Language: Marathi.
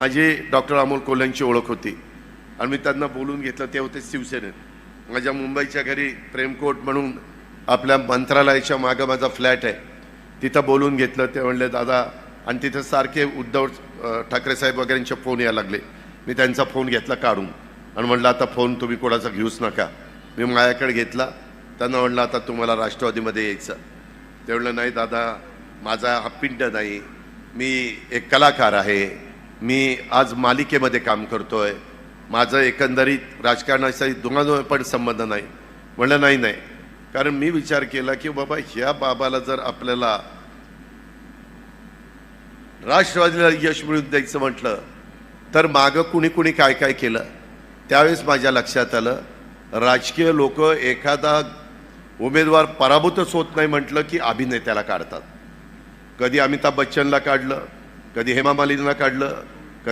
माझी डॉक्टर अमोल कोल्ह्यांची ओळख होती आणि मी त्यांना बोलून घेतलं. ते होते शिवसेनेत. माझ्या मुंबईच्या घरी प्रेमकोट म्हणून आपल्या मंत्रालयाच्या मागं माझा फ्लॅट आहे, तिथं बोलून घेतलं. ते म्हणले दादा, आणि तिथं सारखे उद्धव ठाकरे साहेब वगैरेंचे फोन यायला लागले. मी त्यांचा फोन घेतला काढून आणि म्हटलं आता फोन तुम्ही कोणाचा घेऊच नका. मी माझ्याकडे घेतला. त्यांना म्हटलं आता तुम्हाला राष्ट्रवादीमध्ये यायचं. ते म्हणलं नाही दादा, माझा हा पिंड नाही, मी एक कलाकार आहे, मी आज मालिकेमध्ये काम करतोय, माझं एकंदरीत राजकारणाशी दुगादुगा पण संबंध नाही. म्हणलं नाही नाही, कारण मी विचार केला की बाबा ह्या बाबाला जर आपल्याला राष्ट्रवादीला यश मिळवून द्यायचं म्हटलं तर मागं कुणी कुणी काय काय केलं. त्यावेळेस माझ्या लक्षात आलं, राजकीय लोक एखादा उमेदवार पराभूतच होत नाही म्हटलं की अभिनेत्याला काढतात. कधी अमिताभ बच्चनला काढलं, कधी हेमा मालिनीला काढलं,